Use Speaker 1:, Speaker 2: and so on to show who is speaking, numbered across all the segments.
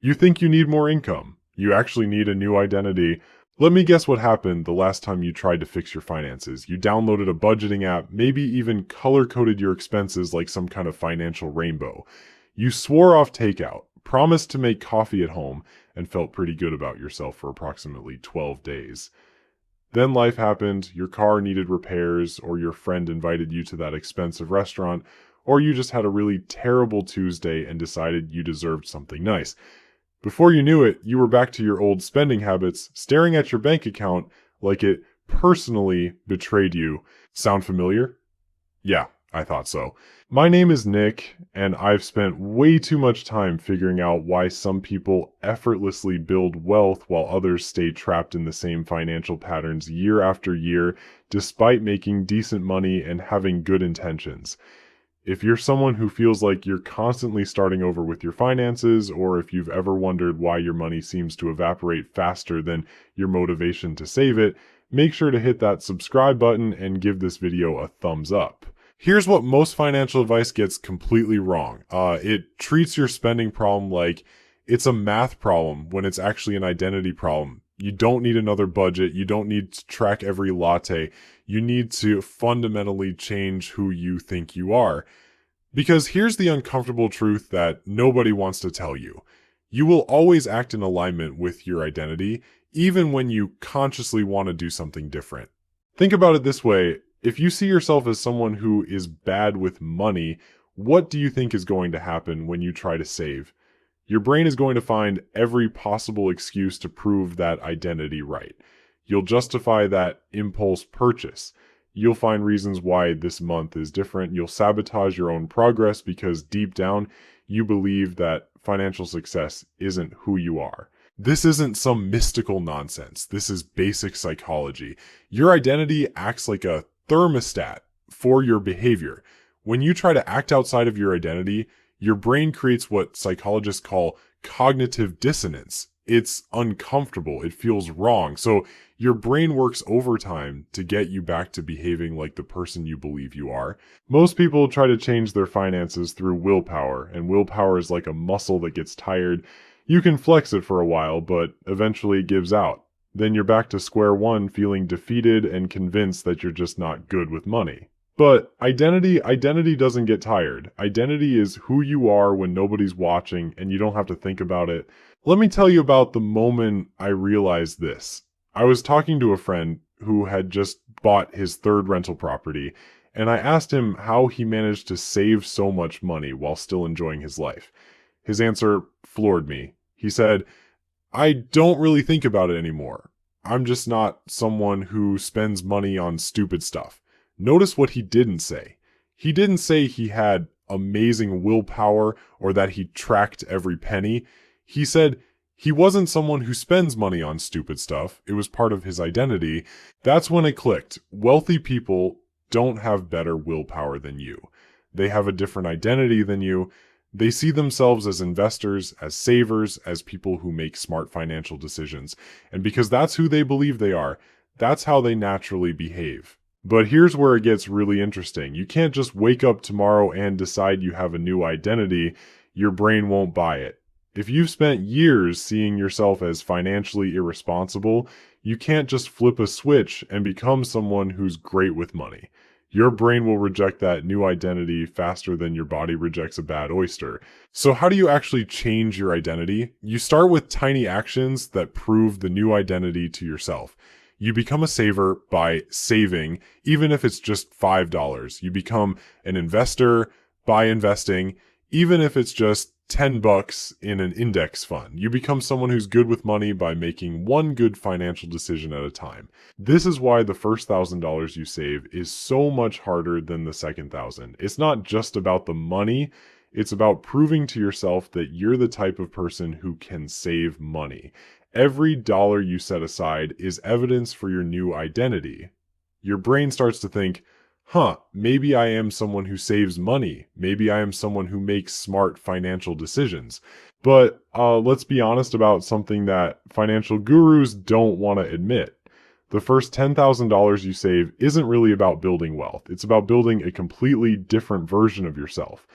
Speaker 1: You think you need more income. You actually need a new identity. Let me guess what happened the last time you tried to fix your finances. You downloaded a budgeting app, maybe even color-coded your expenses like some kind of financial rainbow. You swore off takeout, promised to make coffee at home, and felt pretty good about yourself for approximately 12 days. Then life happened, your car needed repairs, or your friend invited you to that expensive restaurant, or you just had a really terrible Tuesday and decided you deserved something nice. Before you knew it, you were back to your old spending habits, staring at your bank account like it personally betrayed you. Sound familiar? Yeah, I thought so. My name is Nick, and I've spent way too much time figuring out why some people effortlessly build wealth while others stay trapped in the same financial patterns year after year, despite making decent money and having good intentions. If you're someone who feels like you're constantly starting over with your finances, or if you've ever wondered why your money seems to evaporate faster than your motivation to save it, make sure to hit that subscribe button and give this video a thumbs up. Here's what most financial advice gets completely wrong. It treats your spending problem like it's a math problem when it's actually an identity problem. You don't need another budget. You don't need to track every latte. You need to fundamentally change who you think you are. Because here's the uncomfortable truth that nobody wants to tell you. You will always act in alignment with your identity, even when you consciously want to do something different. Think about it this way. If you see yourself as someone who is bad with money, what do you think is going to happen when you try to save? Your brain is going to find every possible excuse to prove that identity right. You'll justify that impulse purchase. You'll find reasons why this month is different. You'll sabotage your own progress because deep down, you believe that financial success isn't who you are. This isn't some mystical nonsense. This is basic psychology. Your identity acts like a thermostat for your behavior. When you try to act outside of your identity, your brain creates what psychologists call cognitive dissonance. It's uncomfortable. It feels wrong. So your brain works overtime to get you back to behaving like the person you believe you are. Most people try to change their finances through willpower, and willpower is like a muscle that gets tired. You can flex it for a while, but eventually it gives out. Then you're back to square one, feeling defeated and convinced that you're just not good with money. But identity doesn't get tired. Identity is who you are when nobody's watching and you don't have to think about it. Let me tell you about the moment I realized this. I was talking to a friend who had just bought his third rental property, and I asked him how he managed to save so much money while still enjoying his life. His answer floored me. He said, "I don't really think about it anymore. I'm just not someone who spends money on stupid stuff." Notice what he didn't say. He didn't say he had amazing willpower or that he tracked every penny. He said he wasn't someone who spends money on stupid stuff. It was part of his identity. That's when it clicked. Wealthy people don't have better willpower than you. They have a different identity than you. They see themselves as investors, as savers, as people who make smart financial decisions. And because that's who they believe they are, that's how they naturally behave. But here's where it gets really interesting. You can't just wake up tomorrow and decide you have a new identity. Your brain won't buy it. If you've spent years seeing yourself as financially irresponsible, you can't just flip a switch and become someone who's great with money. Your brain will reject that new identity faster than your body rejects a bad oyster. So how do you actually change your identity? You start with tiny actions that prove the new identity to yourself. You become a saver by saving, even if it's just $5. You become an investor by investing, even if it's just $10 in an index fund. You become someone who's good with money by making one good financial decision at a time. This is why the first $1,000 you save is so much harder than the second 1,000. It's not just about the money. It's about proving to yourself that you're the type of person who can save money. Every dollar you set aside is evidence for your new identity. Your brain starts to think, maybe I am someone who saves money. Maybe I am someone who makes smart financial decisions. But let's be honest about something that financial gurus don't want to admit. The first $10,000 you save isn't really about building wealth. It's about building a completely different version of yourself.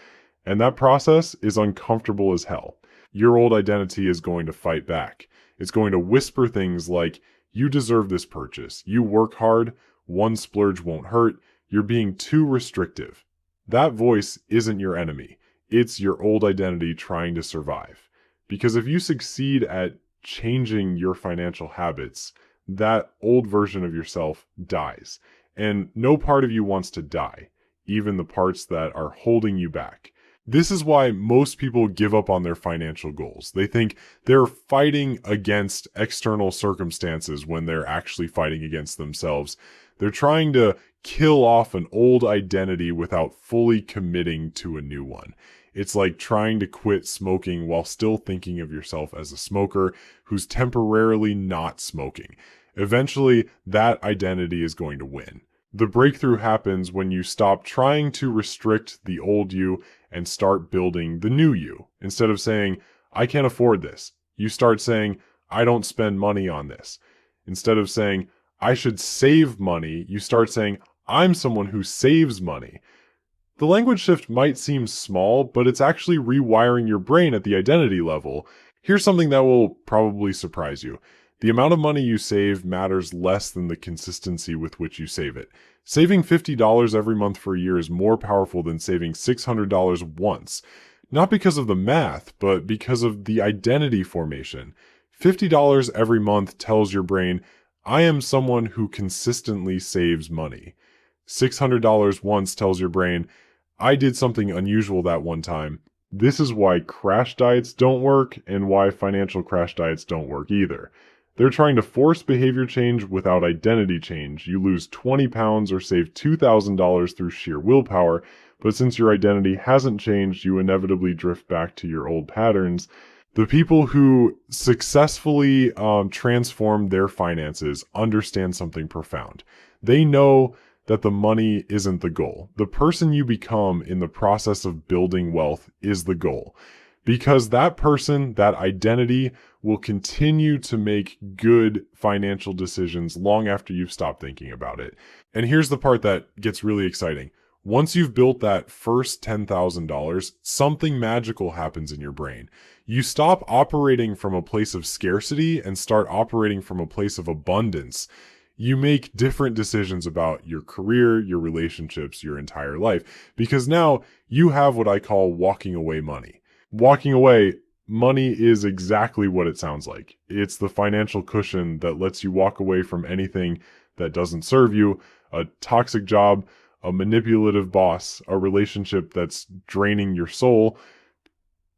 Speaker 1: And that process is uncomfortable as hell. your old identity is going to fight back. It's going to whisper things like, you deserve this purchase. You work hard. One splurge won't hurt. You're being too restrictive. That voice isn't your enemy. It's your old identity trying to survive. Because if you succeed at changing your financial habits, that old version of yourself dies. And no part of you wants to die, even the parts that are holding you back. This is why most people give up on their financial goals. They think they're fighting against external circumstances when they're actually fighting against themselves. They're trying to kill off an old identity without fully committing to a new one. It's like trying to quit smoking while still thinking of yourself as a smoker who's temporarily not smoking. Eventually, that identity is going to win. The breakthrough happens when you stop trying to restrict the old you and start building the new you. Instead of saying, I can't afford this, you start saying, I don't spend money on this. Instead of saying, I should save money, you start saying, I'm someone who saves money. The language shift might seem small, but it's actually rewiring your brain at the identity level. Here's something that will probably surprise you. The amount of money you save matters less than the consistency with which you save it. Saving $50 every month for a year is more powerful than saving $600 once. Not because of the math, but because of the identity formation. $50 every month tells your brain, I am someone who consistently saves money. $600 once tells your brain, I did something unusual that one time. This is why crash diets don't work and why financial crash diets don't work either. They're trying to force behavior change without identity change. You lose 20 pounds or save $2,000 through sheer willpower, but since your identity hasn't changed, you inevitably drift back to your old patterns. The people who successfully transform their finances understand something profound. They know that the money isn't the goal. The person you become in the process of building wealth is the goal. Because that person, that identity, will continue to make good financial decisions long after you've stopped thinking about it. And here's the part that gets really exciting. Once you've built that first $10,000, something magical happens in your brain. You stop operating from a place of scarcity and start operating from a place of abundance. You make different decisions about your career, your relationships, your entire life, because now you have what I call walking away money. Walking away, money is exactly what it sounds like. It's the financial cushion that lets you walk away from anything that doesn't serve you, a toxic job, a manipulative boss, a relationship that's draining your soul.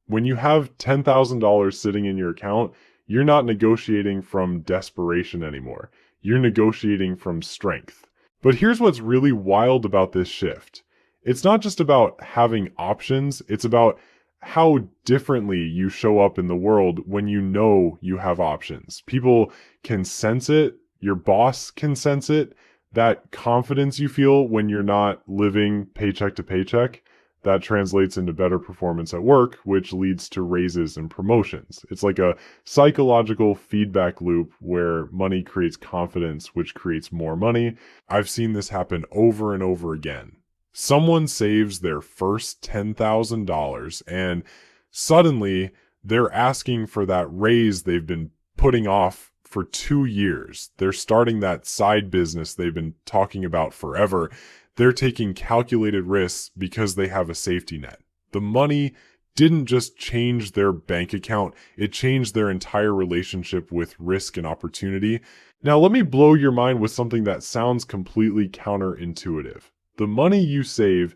Speaker 1: When you have $10,000 sitting in your account, you're not negotiating from desperation anymore. You're negotiating from strength. But here's what's really wild about this shift. It's not just about having options, it's about how differently you show up in the world when you know you have options. People can sense it, your boss can sense it, that confidence you feel when you're not living paycheck to paycheck, that translates into better performance at work, which leads to raises and promotions. It's like a psychological feedback loop where money creates confidence, which creates more money. I've seen this happen over and over again. Someone saves their first $10,000 and suddenly they're asking for that raise they've been putting off for 2 years. They're starting that side business they've been talking about forever. They're taking calculated risks because they have a safety net. The money didn't just change their bank account, it changed their entire relationship with risk and opportunity. Now, let me blow your mind with something that sounds completely counterintuitive. The money you save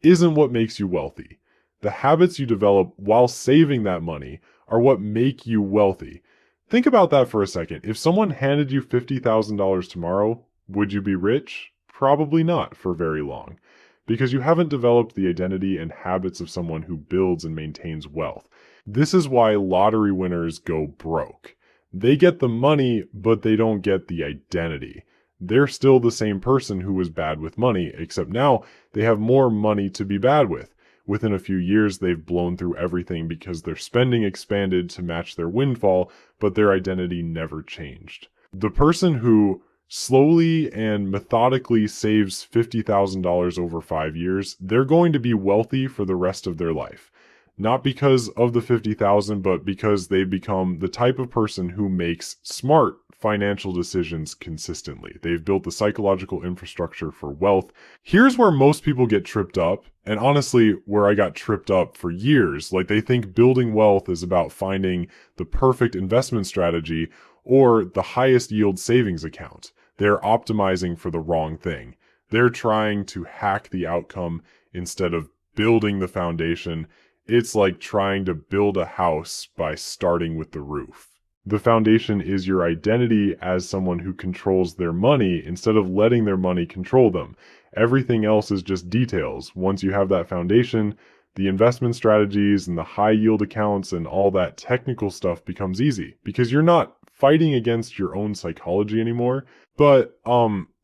Speaker 1: isn't what makes you wealthy. The habits you develop while saving that money are what make you wealthy. Think about that for a second. If someone handed you $50,000 tomorrow, would you be rich? Probably not for very long, because you haven't developed the identity and habits of someone who builds and maintains wealth. This is why lottery winners go broke. They get the money, but they don't get the identity. They're still the same person who was bad with money, except now they have more money to be bad with. Within a few years, they've blown through everything because their spending expanded to match their windfall, but their identity never changed. The person who slowly and methodically saves $50,000 over 5 years, they're going to be wealthy for the rest of their life. not because of the 50,000, but because they've become the type of person who makes smart financial decisions consistently. They've built the psychological infrastructure for wealth. Here's where most people get tripped up, and honestly, where I got tripped up for years. Like, they think building wealth is about finding the perfect investment strategy or the highest yield savings account. They're optimizing for the wrong thing. They're trying to hack the outcome instead of building the foundation. It's like trying to build a house by starting with the roof. The foundation is your identity as someone who controls their money instead of letting their money control them. Everything else is just details. Once you have that foundation, the investment strategies and the high yield accounts and all that technical stuff becomes easy because you're not fighting against your own psychology anymore. But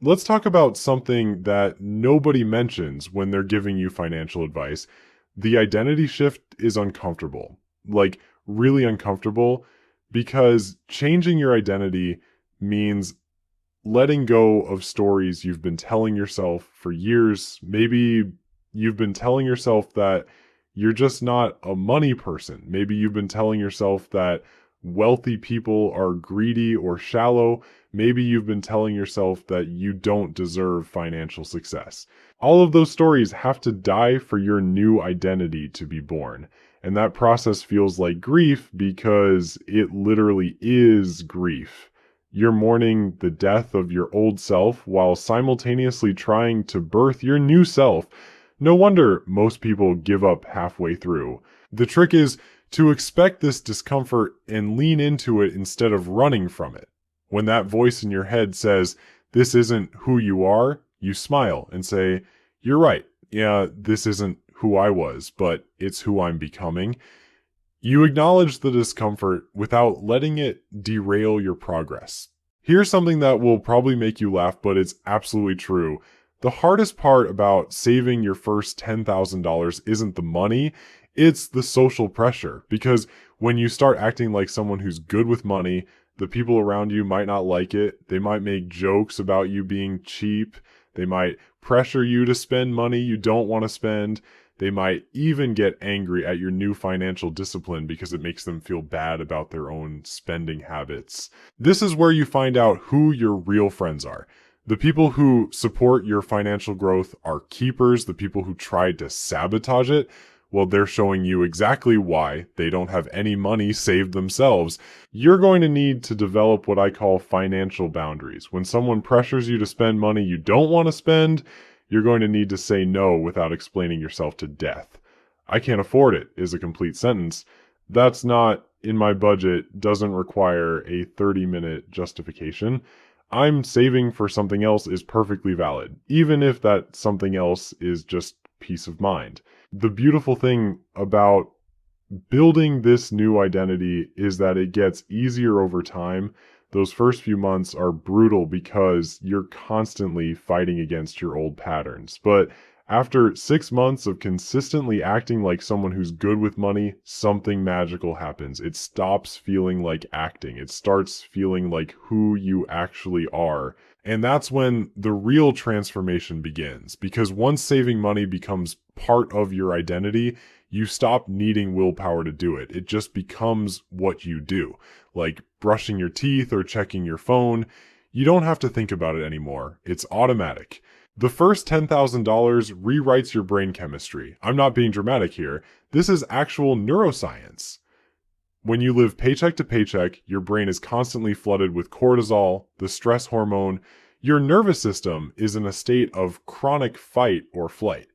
Speaker 1: let's talk about something that nobody mentions when they're giving you financial advice. The identity shift is uncomfortable, like really uncomfortable, because changing your identity means letting go of stories you've been telling yourself for years. Maybe you've been telling yourself that you're just not a money person. Maybe you've been telling yourself that wealthy people are greedy or shallow. Maybe you've been telling yourself that you don't deserve financial success. All of those stories have to die for your new identity to be born. And that process feels like grief because it literally is grief. You're mourning the death of your old self while simultaneously trying to birth your new self. No wonder most people give up halfway through. The trick is to expect this discomfort and lean into it instead of running from it. When that voice in your head says, "This isn't who you are," you smile and say, "You're right. Yeah, this isn't who I was, but it's who I'm becoming." You acknowledge the discomfort without letting it derail your progress. Here's something that will probably make you laugh, but it's absolutely true. The hardest part about saving your first $10,000 isn't the money, it's the social pressure. Because when you start acting like someone who's good with money, the people around you might not like it. They might make jokes about you being cheap. They might pressure you to spend money you don't want to spend. They might even get angry at your new financial discipline because it makes them feel bad about their own spending habits. This is where you find out who your real friends are. The people who support your financial growth are keepers. The people who tried to sabotage it, well, they're showing you exactly why they don't have any money saved themselves. You're going to need to develop what I call financial boundaries. When someone pressures you to spend money you don't want to spend, you're going to need to say no without explaining yourself to death. "I can't afford it" is a complete sentence. "That's not in my budget" doesn't require a 30-minute justification. "I'm saving for something else" is perfectly valid, even if that something else is just peace of mind. The beautiful thing about building this new identity is that it gets easier over time. Those first few months are brutal because you're constantly fighting against your old patterns. But after 6 months of consistently acting like someone who's good with money, something magical happens. It stops feeling like acting. It starts feeling like who you actually are. And that's when the real transformation begins. Because once saving money becomes part of your identity, you stop needing willpower to do it. It just becomes what you do. Like brushing your teeth or checking your phone. You don't have to think about it anymore. It's automatic. The first $10,000 rewrites your brain chemistry. I'm not being dramatic here. This is actual neuroscience. When you live paycheck to paycheck, your brain is constantly flooded with cortisol, the stress hormone. Your nervous system is in a state of chronic fight or flight.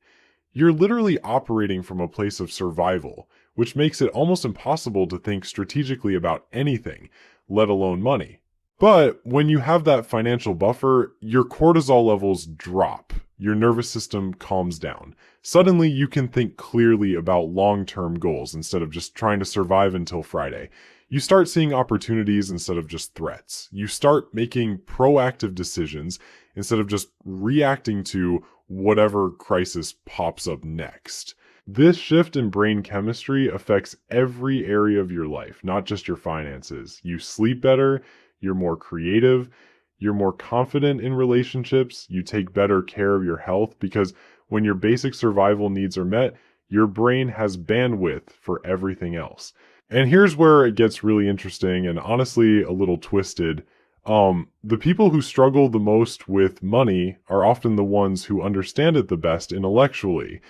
Speaker 1: You're literally operating from a place of survival, which makes it almost impossible to think strategically about anything, let alone money. But when you have that financial buffer, your cortisol levels drop. Your nervous system calms down. Suddenly, you can think clearly about long-term goals instead of just trying to survive until Friday. You start seeing opportunities instead of just threats. You start making proactive decisions instead of just reacting to whatever crisis pops up next. This shift in brain chemistry affects every area of your life, not just your finances. You sleep better, you're more creative, you're more confident in relationships, you take better care of your health because when your basic survival needs are met, Your brain has bandwidth for everything else. And here's where it gets really interesting and honestly a little twisted. The people who struggle the most with money are often the ones who understand it the best intellectually.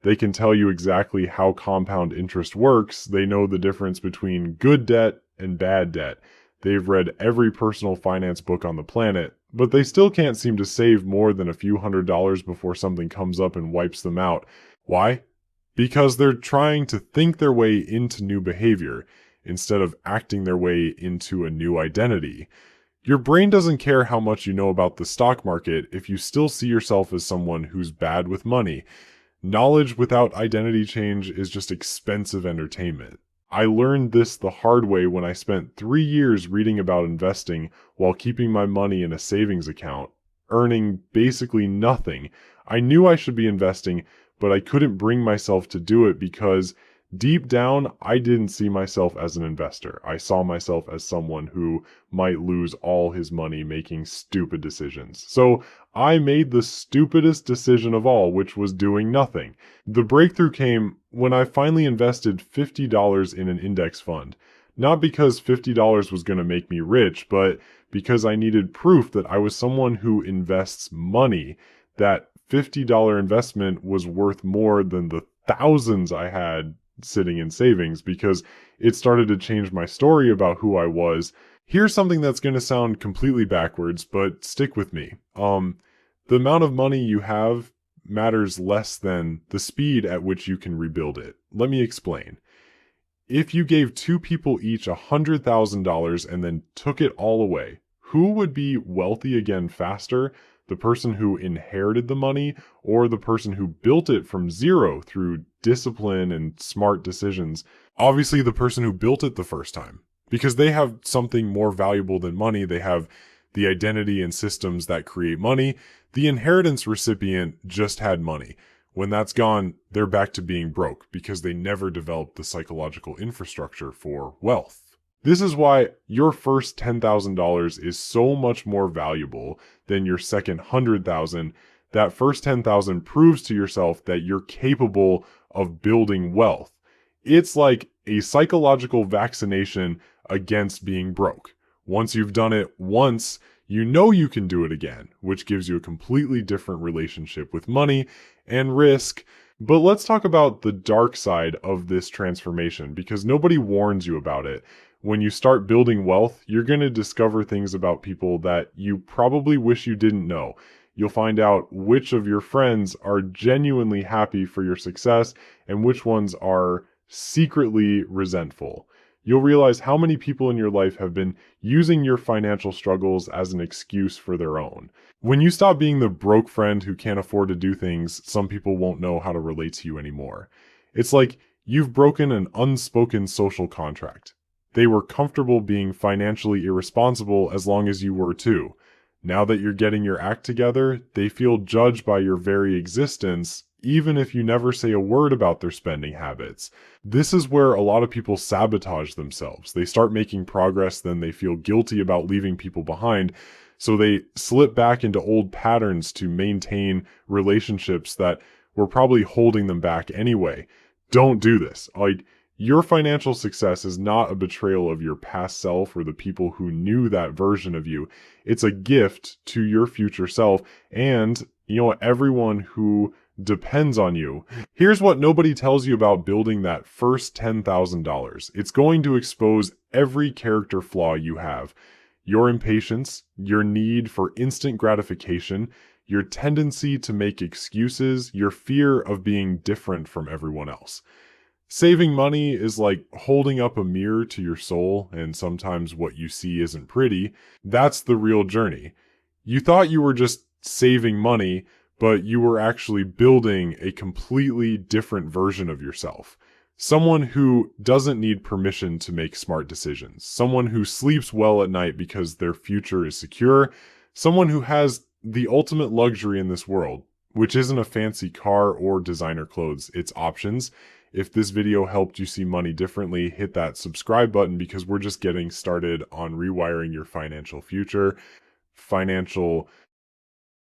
Speaker 1: They can tell you exactly how compound interest works. They know the difference between good debt and bad debt. They've read every personal finance book on the planet, but they still can't seem to save more than a few $100s before something comes up and wipes them out. Why? Because they're trying to think their way into new behavior instead of acting their way into a new identity. Your brain doesn't care how much you know about the stock market if you still see yourself as someone who's bad with money. Knowledge without identity change is just expensive entertainment. I learned this the hard way when I spent 3 years reading about investing while keeping my money in a savings account, earning basically nothing. I knew I should be investing, but I couldn't bring myself to do it because deep down, I didn't see myself as an investor. I saw myself as someone who might lose all his money making stupid decisions. So I made the stupidest decision of all, which was doing nothing. The breakthrough came when I finally invested $50 in an index fund. Not because $50 was going to make me rich, but because I needed proof that I was someone who invests money, that $50 investment was worth more than the thousands I had sitting in savings, because it started to change my story about who I was. Here's something that's going to sound completely backwards, but stick with me. The amount of money you have matters less than the speed at which you can rebuild it. Let me explain. If you gave two people each $100,000 and then took it all away, who would be wealthy again faster? The person who inherited the money or the person who built it from zero through discipline and smart decisions? Obviously, the person who built it the first time, because they have something more valuable than money. They have the identity and systems that create money. The inheritance recipient just had money. When that's gone, they're back to being broke because they never developed the psychological infrastructure for wealth. This is why your first $10,000 is so much more valuable than your second $100,000. That first $10,000 proves to yourself that you're capable of building wealth. It's like a psychological vaccination against being broke. Once you've done it once, you know you can do it again, which gives you a completely different relationship with money and risk. But let's talk about the dark side of this transformation, because nobody warns you about it. When you start building wealth, you're going to discover things about people that you probably wish you didn't know. You'll find out which of your friends are genuinely happy for your success and which ones are secretly resentful. You'll realize how many people in your life have been using your financial struggles as an excuse for their own. When you stop being the broke friend who can't afford to do things, some people won't know how to relate to you anymore. It's like you've broken an unspoken social contract. They were comfortable being financially irresponsible as long as you were too. Now that you're getting your act together, they feel judged by your very existence, even if you never say a word about their spending habits. This is where a lot of people sabotage themselves. They start making progress, then they feel guilty about leaving people behind, so they slip back into old patterns to maintain relationships that were probably holding them back anyway. Don't do this. Your financial success is not a betrayal of your past self or the people who knew that version of you. It's a gift to your future self and, everyone who depends on you. Here's what nobody tells you about building that first $10,000. It's going to expose every character flaw you have. Your impatience, your need for instant gratification, your tendency to make excuses, your fear of being different from everyone else. Saving money is like holding up a mirror to your soul, and sometimes what you see isn't pretty. That's the real journey. You thought you were just saving money, but you were actually building a completely different version of yourself. Someone who doesn't need permission to make smart decisions. Someone who sleeps well at night because their future is secure. Someone who has the ultimate luxury in this world, which isn't a fancy car or designer clothes, it's options. If this video helped you see money differently, hit that subscribe button because we're just getting started on rewiring your financial future. Financial